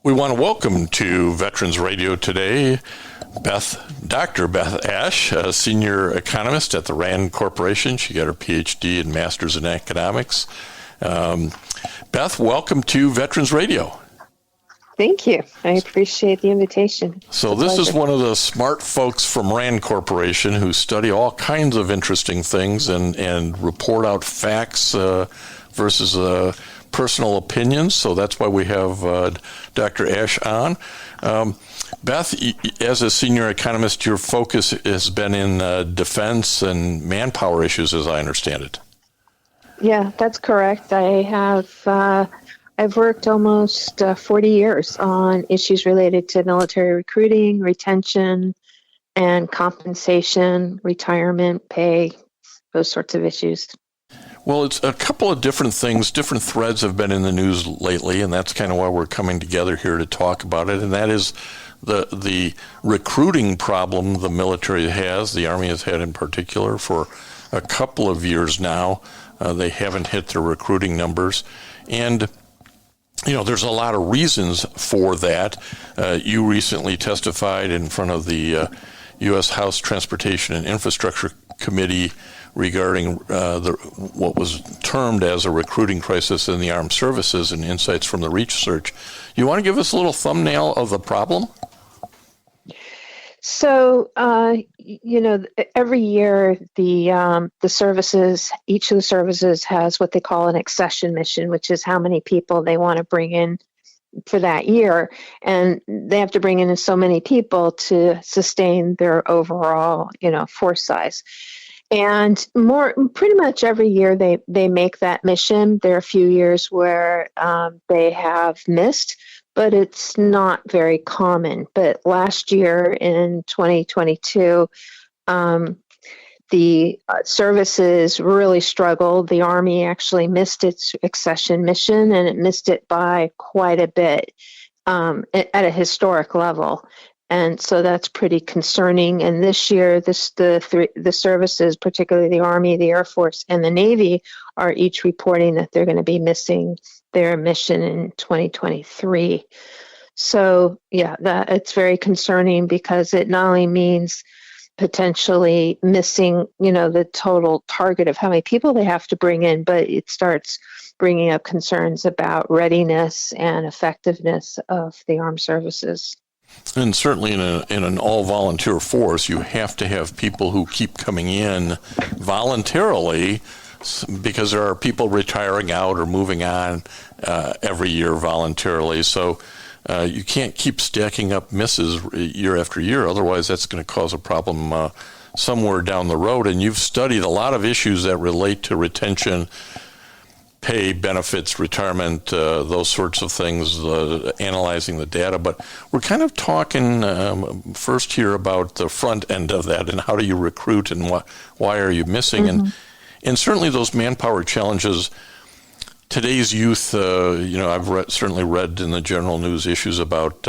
We want to welcome to Veterans Radio today Dr. Beth Asch, a senior economist at the RAND Corporation. She got her PhD and master's in economics. Beth, welcome to Veterans Radio. Thank you. I appreciate the invitation. So this is one of the smart folks from RAND Corporation who study all kinds of interesting things and report out facts versus personal opinions. So that's why we have Dr. Asch on. Beth, as a senior economist, your focus has been in defense and manpower issues, as I understand it. Yeah, that's correct. I've worked almost 40 years on issues related to military recruiting, retention, and compensation, retirement, pay, those sorts of issues. Well, it's a couple of different things. Different threads have been in the news lately, and that's kind of why we're coming together here to talk about it. And that is the recruiting problem the military has, the Army has had in particular, for a couple of years now. They haven't hit their recruiting numbers. And there's a lot of reasons for that. You recently testified in front of the U.S. House Transportation and Infrastructure Committee regarding what was termed as a recruiting crisis in the armed services and insights from the research. You want to give us a little thumbnail of the problem? So, every year the services, each of the services has what they call an accession mission, which is how many people they want to bring in for that year. And they have to bring in so many people to sustain their overall, force size. And pretty much every year they make that mission. There are a few years where they have missed, but it's not very common. But last year in 2022, the services really struggled. The Army actually missed its accession mission, and it missed it by quite a bit at a historic level. And so that's pretty concerning. And this year, the services, particularly the Army, the Air Force, and the Navy, are each reporting that they're going to be missing their mission in 2023. So, it's very concerning because it not only means potentially missing, the total target of how many people they have to bring in, but it starts bringing up concerns about readiness and effectiveness of the armed services. And certainly in an all-volunteer force, you have to have people who keep coming in voluntarily because there are people retiring out or moving on every year voluntarily. So you can't keep stacking up misses year after year. Otherwise, that's going to cause a problem somewhere down the road. And you've studied a lot of issues that relate to retention, pay, benefits, retirement, those sorts of things, analyzing the data. But we're kind of talking first here about the front end of that and how do you recruit and why are you missing? Mm-hmm. And certainly those manpower challenges, today's youth, I've certainly read in the general news issues about,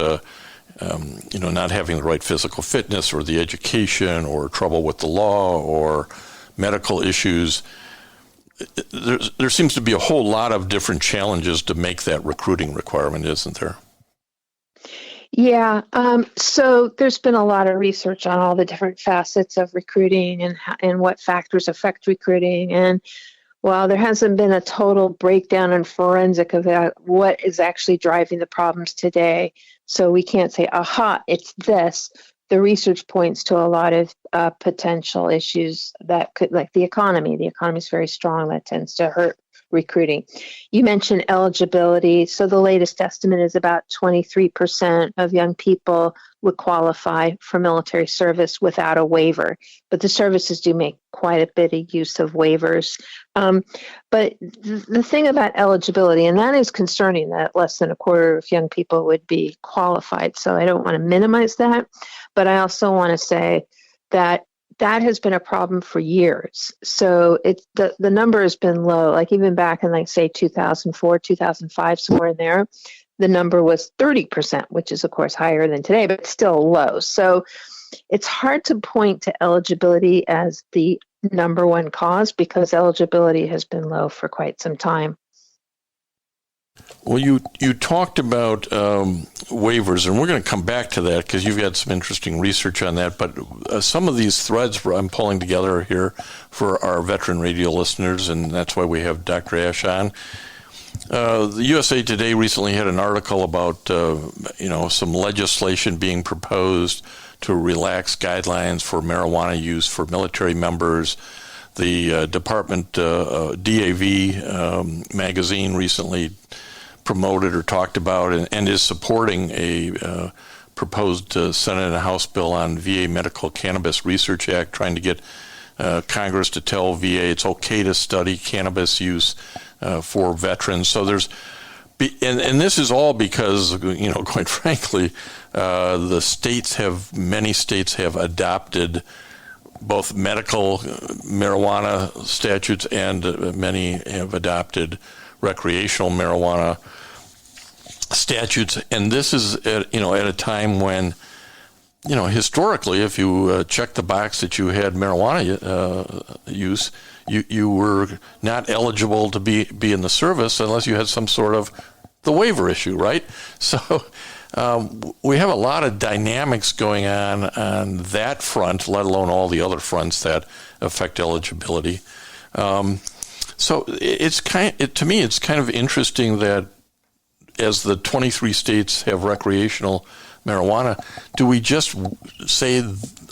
not having the right physical fitness or the education or trouble with the law or medical issues. There seems to be a whole lot of different challenges to make that recruiting requirement, isn't there? Yeah. So there's been a lot of research on all the different facets of recruiting and what factors affect recruiting. And while there hasn't been a total breakdown and forensic of what is actually driving the problems today, so we can't say, it's this. The research points to a lot of potential issues that could, like the economy. The economy is very strong. That tends to hurt recruiting. You mentioned eligibility. So the latest estimate is about 23% of young people would qualify for military service without a waiver. But the services do make quite a bit of use of waivers. But the thing about eligibility, and that is concerning, that less than a quarter of young people would be qualified. So I don't want to minimize that. But I also want to say that has been a problem for years. So the number has been low, like even back in say 2004, 2005, somewhere in there, the number was 30%, which is of course higher than today, but still low. So it's hard to point to eligibility as the number one cause because eligibility has been low for quite some time. Well, you talked about waivers, and we're going to come back to that because you've got some interesting research on that. But some of these threads I'm pulling together here for our veteran radio listeners, and that's why we have Dr. Asch on. The USA Today recently had an article about some legislation being proposed to relax guidelines for marijuana use for military members. The Department DAV magazine recently promoted or talked about and is supporting a proposed Senate and House bill on VA Medical Cannabis Research Act, trying to get Congress to tell VA it's okay to study cannabis use for veterans. So and this is all because, quite frankly, many states have adopted both medical marijuana statutes and many have adopted recreational marijuana statutes, and this is at a time when historically, if you check the box that you had marijuana use, you were not eligible to be in the service unless you had some sort of the waiver issue, right? So we have a lot of dynamics going on that front, let alone all the other fronts that affect eligibility. So to me, it's kind of interesting that as the 23 states have recreational marijuana, do we just say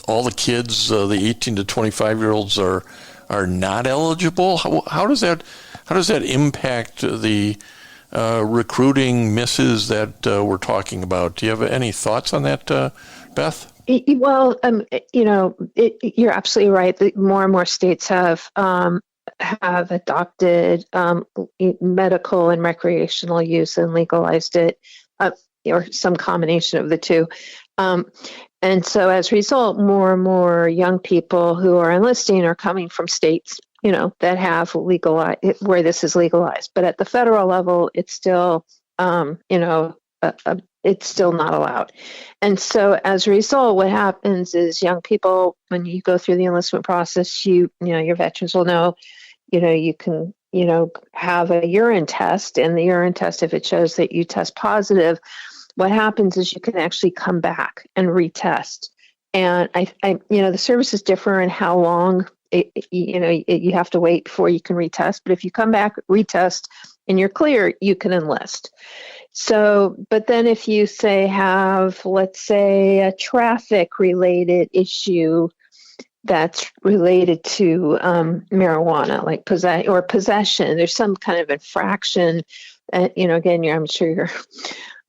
all the kids, the 18 to 25-year-olds, are not eligible? How does that impact the recruiting misses that we're talking about? Do you have any thoughts on that, Beth? Well, you're absolutely right. That more and more states have adopted medical and recreational use and legalized it, or some combination of the two. And so as a result, more and more young people who are enlisting are coming from states, that have legalized, where this is legalized. But at the federal level, it's still, it's still not allowed. And so as a result, what happens is young people, when you go through the enlistment process, your veterans will know, you can, have a urine test, and the urine test, if it shows that you test positive, what happens is you can actually come back and retest. And the services differ in how long you have to wait before you can retest. But if you come back, retest, and you're clear, you can enlist. So, but then if you have, let's say, a traffic related issue that's related to marijuana, like possession, there's some kind of infraction. Again, I'm sure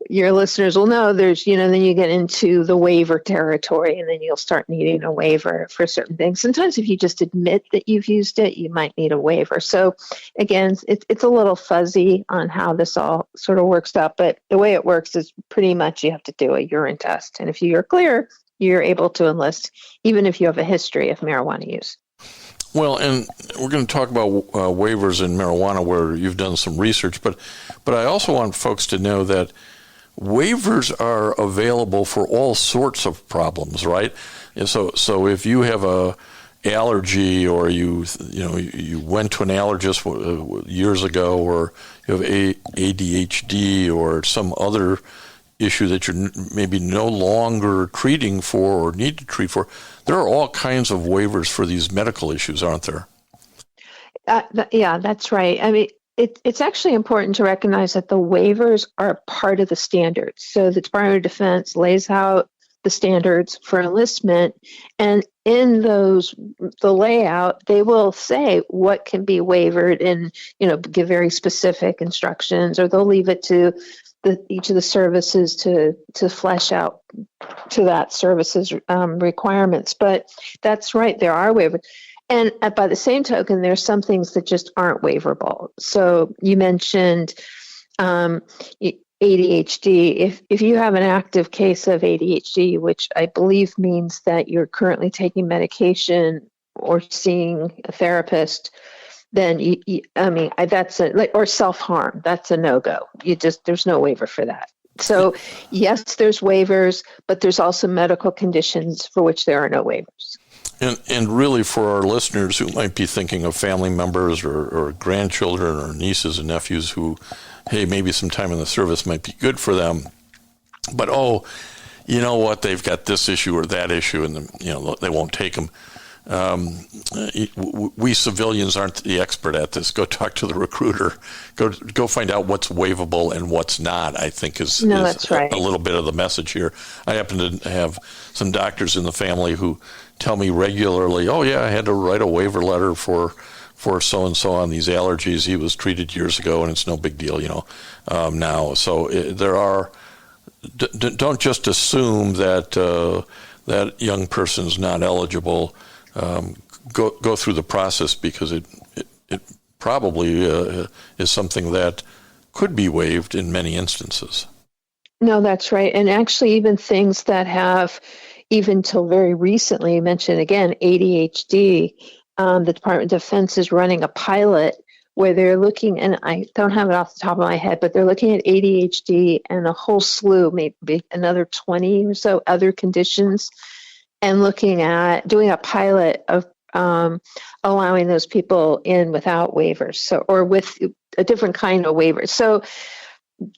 your listeners will know there's, then you get into the waiver territory, and then you'll start needing a waiver for certain things. Sometimes if you just admit that you've used it, you might need a waiver. So again, it's a little fuzzy on how this all sort of works out, but the way it works is pretty much you have to do a urine test. And if you're clear, you're able to enlist, even if you have a history of marijuana use. Well, and we're going to talk about waivers in marijuana, where you've done some research, but I also want folks to know that waivers are available for all sorts of problems, right? And so if you have a allergy, or you went to an allergist years ago, or you have ADHD or some other issue that you're maybe no longer treating for or need to treat for, there are all kinds of waivers for these medical issues, aren't there? Yeah, that's right. I mean, it's actually important to recognize that the waivers are part of the standards. So the Department of Defense lays out the standards for enlistment, and in the layout, they will say what can be waivered and, give very specific instructions, or they'll leave it to each of the services to flesh out to that service's requirements. But that's right, there are waivers. And by the same token, there's some things that just aren't waiverable. So you mentioned ADHD. If you have an active case of ADHD, which I believe means that you're currently taking medication or seeing a therapist, then that's or self-harm. That's a no-go. There's no waiver for that. So yes, there's waivers, but there's also medical conditions for which there are no waivers. And really, for our listeners who might be thinking of family members or grandchildren or nieces and nephews who, hey, maybe some time in the service might be good for them, but you know what, they've got this issue or that issue, and they won't take them. We civilians aren't the expert at this. Go talk to the recruiter. Go find out what's waivable and what's not, I think is that's right. a little bit of the message here. I happen to have some doctors in the family who tell me regularly, oh yeah, I had to write a waiver letter for so-and-so on these allergies. He was treated years ago and it's no big deal, now. So there are, don't just assume that that young person's not eligible. Go through the process, because it probably is something that could be waived in many instances. No, that's right. And actually, even things that have, even till very recently, you mentioned again, ADHD, the Department of Defense is running a pilot where they're looking, and I don't have it off the top of my head, but they're looking at ADHD and a whole slew, maybe another 20 or so other conditions, and looking at doing a pilot of allowing those people in without waivers, or with a different kind of waiver. So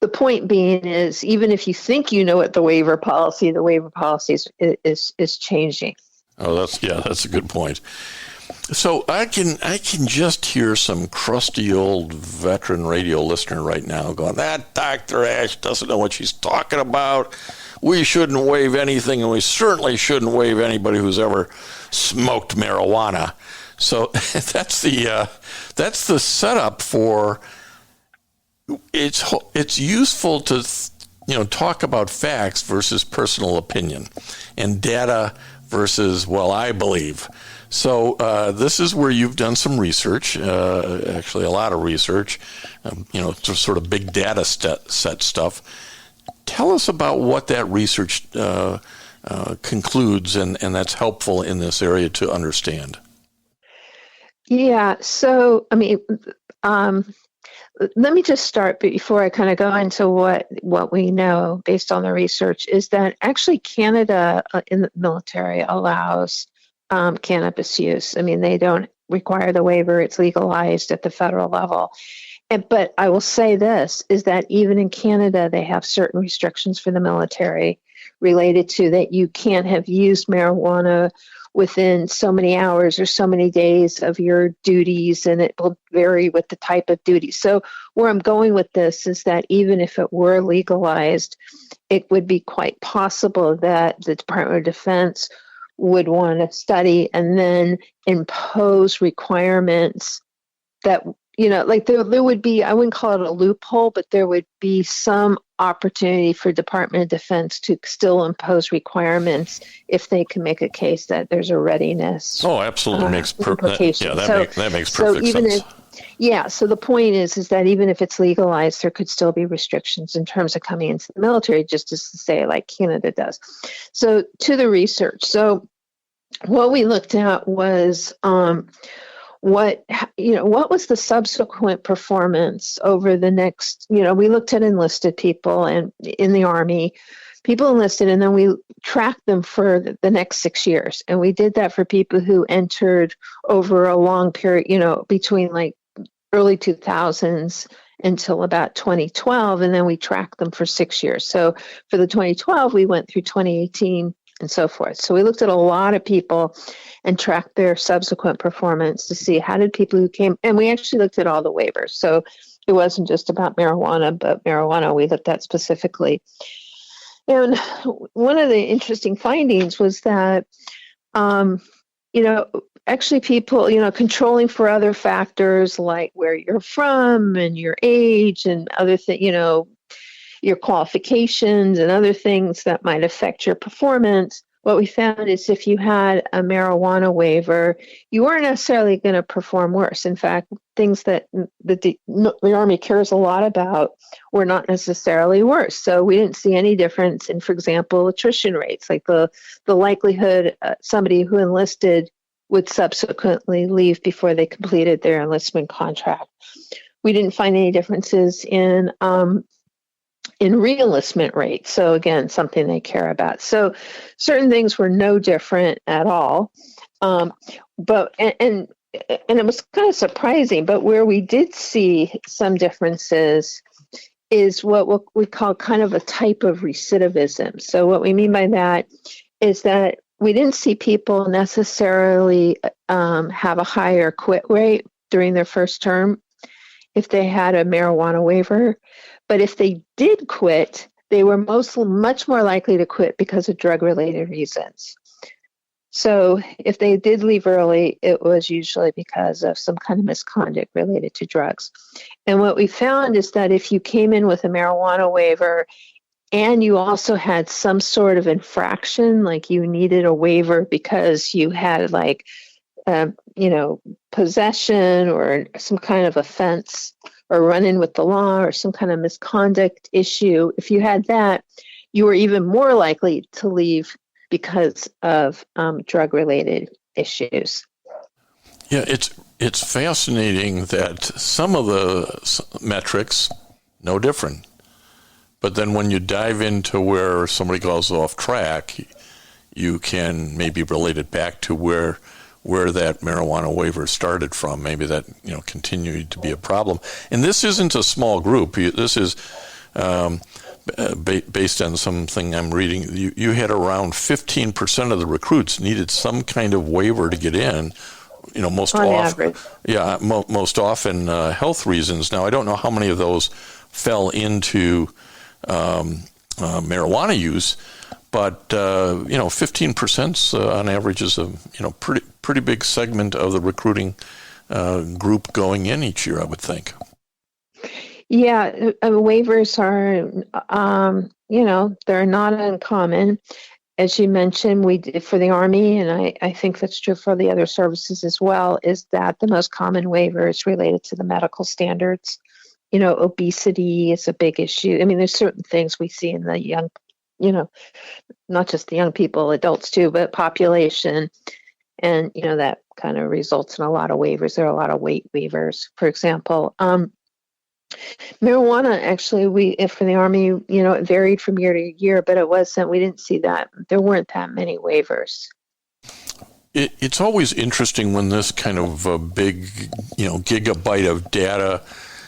the point being is, even if you think you know what the waiver policy is changing. Oh, that's a good point. So I can just hear some crusty old veteran radio listener right now going, that Dr. Asch doesn't know what she's talking about. We shouldn't waive anything, and we certainly shouldn't waive anybody who's ever smoked marijuana. So that's the setup for. It's useful to talk about facts versus personal opinion, and data versus, well, I believe. So this is where you've done some research, actually a lot of research, sort of big data set stuff. Tell us about what that research concludes, and that's helpful in this area to understand. Yeah, so, let me just start before I kind of go into what we know based on the research, is that actually Canada in the military allows cannabis use. They don't require the waiver. It's legalized at the federal level. But I will say this, is that even in Canada, they have certain restrictions for the military related to that you can't have used marijuana within so many hours or so many days of your duties, and it will vary with the type of duty. So where I'm going with this is that even if it were legalized, it would be quite possible that the Department of Defense would want to study and then impose requirements that, like there would be, I wouldn't call it a loophole, but there would be some opportunity for Department of Defense to still impose requirements if they can make a case that there's a readiness. Oh, absolutely. That makes perfect sense. So the point is that even if it's legalized, there could still be restrictions in terms of coming into the military, just as to say like Canada does. So to the research. So what we looked at was what was the subsequent performance over the next, we looked at enlisted people and in the Army, people enlisted, and then we tracked them for the next 6 years. And we did that for people who entered over a long period, between like early 2000s until about 2012. And then we tracked them for 6 years. So for the 2012, we went through 2018 and so forth. So we looked at a lot of people and tracked their subsequent performance to see how did people who came, and we actually looked at all the waivers. So it wasn't just about marijuana, but marijuana we looked at specifically. And one of the interesting findings was that, actually people, controlling for other factors like where you're from and your age and other things, your qualifications and other things that might affect your performance. What we found is if you had a marijuana waiver, you weren't necessarily going to perform worse. In fact, things that the Army cares a lot about were not necessarily worse. So we didn't see any difference in, for example, attrition rates, like the likelihood somebody who enlisted would subsequently leave before they completed their enlistment contract. We didn't find any differences in re-enlistment rates. So again, something they care about. So certain things were no different at all. But and it was kind of surprising. But where we did see some differences is what we call kind of a type of recidivism. So what we mean by that is that we didn't see people necessarily have a higher quit rate during their first term if they had a marijuana waiver. But if they did quit, they were much more likely to quit because of drug-related reasons. So if they did leave early, it was usually because of some kind of misconduct related to drugs. And what we found is that if you came in with a marijuana waiver and you also had some sort of infraction, like you needed a waiver because you had possession or some kind of offense or run-in with the law or some kind of misconduct issue, if you had that, you were even more likely to leave because of drug-related issues. Yeah, it's fascinating that some of the metrics, no different. But then when you dive into where somebody goes off track, you can maybe relate it back to where that marijuana waiver started from. Maybe that continued to be a problem. And this isn't a small group. This is based on something I'm reading. You had around 15% of the recruits needed some kind of waiver to get in. Most often, most often health reasons. Now I don't know how many of those fell into marijuana use, but 15% on average is a pretty big segment of the recruiting group going in each year, I would think. Yeah, waivers are, they're not uncommon. As you mentioned, we did for the Army, and I think that's true for the other services as well, is that the most common waiver is related to the medical standards. Obesity is a big issue. I mean, there's certain things we see in the young, not just the young people, adults too, but population. And, that kind of results in a lot of waivers. There are a lot of weight waivers, for example. Marijuana, actually, for the Army, it varied from year to year, but we didn't see that. There weren't that many waivers. It's always interesting when this kind of big, gigabyte of data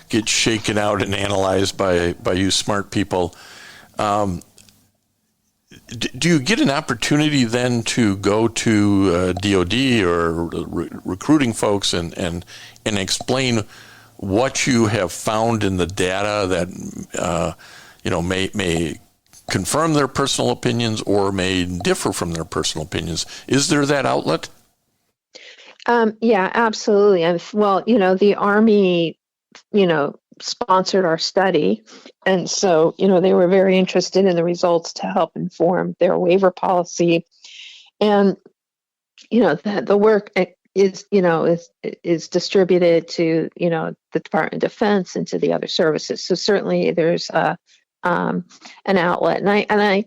gets shaken out and analyzed by you smart people. Do you get an opportunity then to go to DOD or recruiting folks and explain what you have found in the data that may confirm their personal opinions or may differ from their personal opinions? Is there that outlet? Yeah, absolutely. The Army, sponsored our study, and so they were very interested in the results to help inform their waiver policy, and the work is distributed to the Department of Defense and to the other services. So certainly there's an outlet, and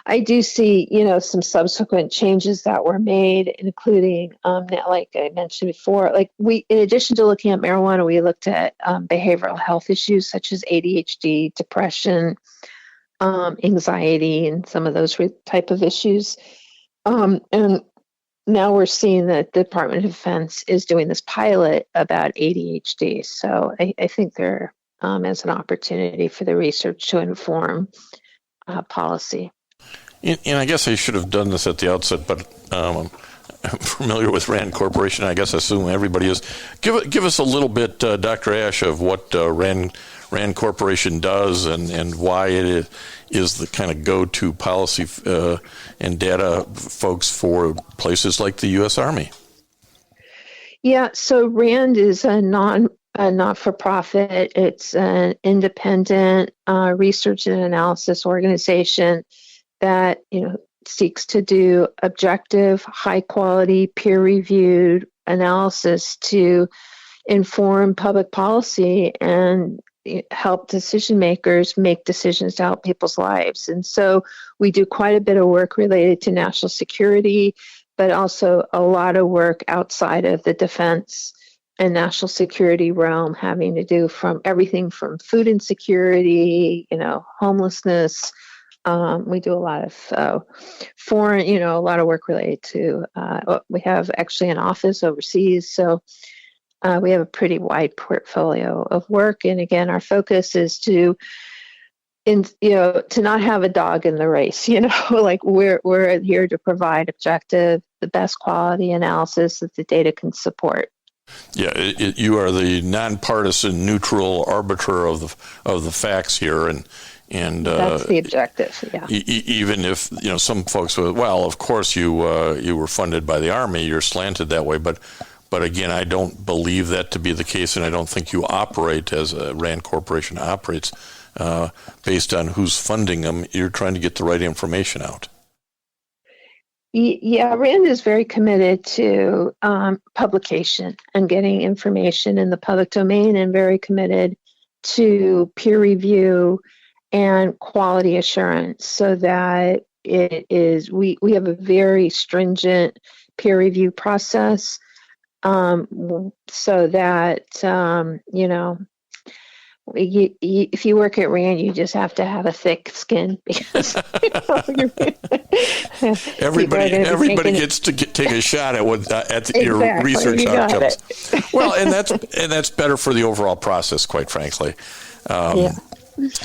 I do see some subsequent changes that were made, including like I mentioned before, in addition to looking at marijuana, we looked at behavioral health issues such as ADHD, depression, anxiety, and some of those type of issues, and now we're seeing that the Department of Defense is doing this pilot about ADHD. So I think there is an opportunity for the research to inform policy. And I guess I should have done this at the outset, but I'm familiar with RAND Corporation. I guess I assume everybody is. Give us a little bit, Dr. Asch, of what RAND Corporation does and why it is the kind of go-to policy and data folks for places like the U.S. Army. Yeah, so RAND is a not-for-profit. It's an independent research and analysis organization that seeks to do objective, high-quality, peer-reviewed analysis to inform public policy and help decision makers make decisions to help people's lives. And so we do quite a bit of work related to national security, but also a lot of work outside of the defense and national security realm, having to do from everything from food insecurity, homelessness, We do a lot of foreign, a lot of work related to, we have actually an office overseas. So we have a pretty wide portfolio of work. And again, our focus is to not have a dog in the race, like we're here to provide objective, the best quality analysis that the data can support. Yeah, you are the nonpartisan, neutral arbiter of the facts here, and that's the objective. Yeah. Even if some folks would, well, of course you were funded by the Army, you're slanted that way, but again, I don't believe that to be the case, and I don't think you operate as a RAND Corporation operates based on who's funding them. You're trying to get the right information out. Yeah, RAND is very committed to publication and getting information in the public domain, and very committed to peer review and quality assurance, so that we have a very stringent peer review process, so that if you work at RAND, you just have to have a thick skin, because everybody gets to take a shot at your research outcomes. Well, and that's better for the overall process, quite frankly.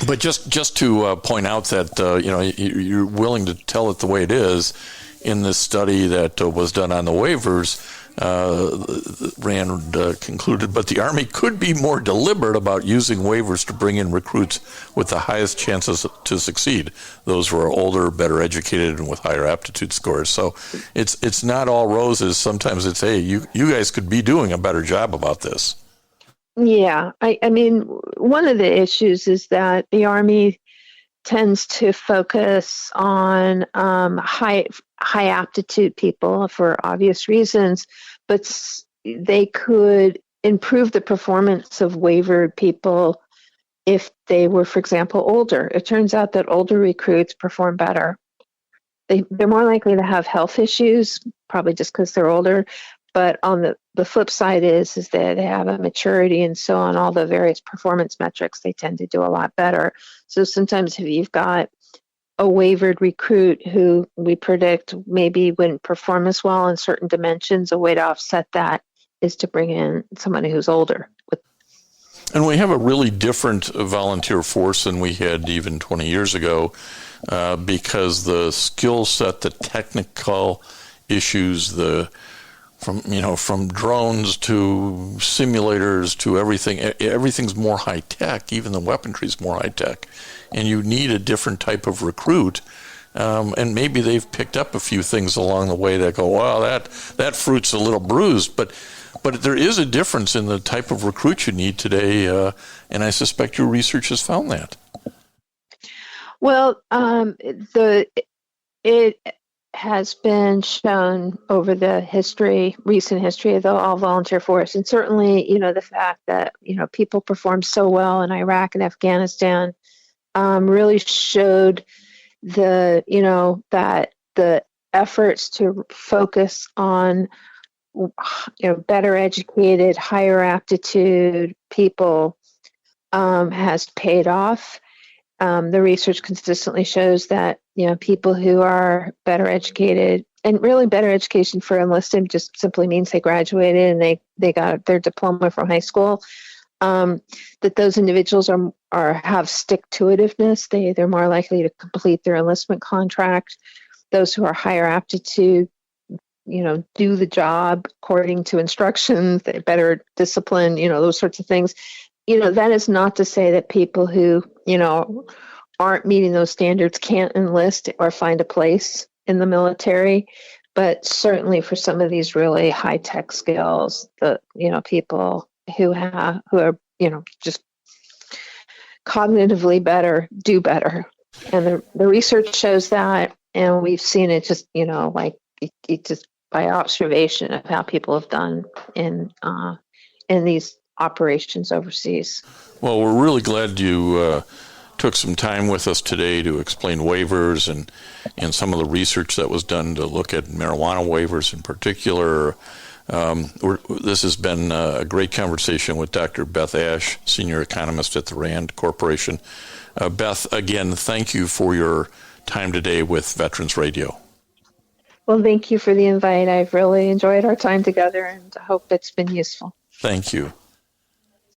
But just to point out that you're willing to tell it the way it is. In this study that was done on the waivers, RAND concluded, but the Army could be more deliberate about using waivers to bring in recruits with the highest chances to succeed, those who are older, better educated, and with higher aptitude scores. So it's not all roses. Sometimes it's, hey, you guys could be doing a better job about this. Yeah, I mean, one of the issues is that the Army tends to focus on high aptitude people for obvious reasons, but they could improve the performance of waivered people if they were, for example, older. It turns out that older recruits perform better. They're more likely to have health issues, probably just because they're older. But on the flip side is that they have a maturity, and so on all the various performance metrics, they tend to do a lot better. So sometimes if you've got a waivered recruit who we predict maybe wouldn't perform as well in certain dimensions, a way to offset that is to bring in somebody who's older. And we have a really different volunteer force than we had even 20 years ago, because the skill set, the technical issues, from drones to simulators to everything's more high tech. Even the weaponry is more high tech, and you need a different type of recruit. And maybe they've picked up a few things along the way that go, well, that fruit's a little bruised, but there is a difference in the type of recruit you need today, and I suspect your research has found that. Well, it has been shown over the recent history of the all-volunteer force, and certainly, the fact that, people performed so well in Iraq and Afghanistan really showed that the efforts to focus on, better educated, higher aptitude people has paid off. The research consistently shows that, people who are better educated, and really better education for enlisted just simply means they graduated and they got their diploma from high school, that those individuals have stick-to-itiveness. They're more likely to complete their enlistment contract. Those who are higher aptitude, do the job according to instructions, they're better disciplined, those sorts of things. That is not to say that people who, aren't meeting those standards can't enlist or find a place in the military. But certainly for some of these really high tech skills, people who are, just cognitively better, do better. And the research shows that, and we've seen it just, it just by observation of how people have done in these operations overseas. Well, we're really glad you took some time with us today to explain waivers and some of the research that was done to look at marijuana waivers in particular. This has been a great conversation with Dr. Beth Asch, Senior Economist at the RAND Corporation. Beth, again, thank you for your time today with Veterans Radio. Well, thank you for the invite. I've really enjoyed our time together and I hope it's been useful. Thank you.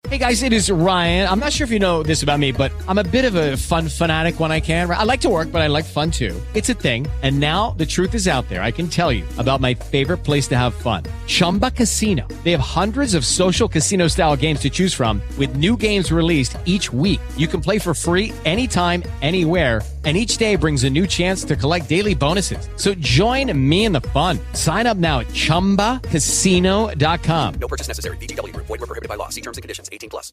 Hey guys, it is Ryan. I'm not sure if you know this about me, but I'm a bit of a fun fanatic when I can. I like to work, but I like fun too. It's a thing. And now the truth is out there. I can tell you about my favorite place to have fun. Chumba Casino. They have hundreds of social casino style games to choose from with new games released each week. You can play for free anytime, anywhere. And each day brings a new chance to collect daily bonuses. So join me in the fun. Sign up now at ChumbaCasino.com. No purchase necessary. VGW Group. Void where prohibited by law. See terms and conditions. 18+.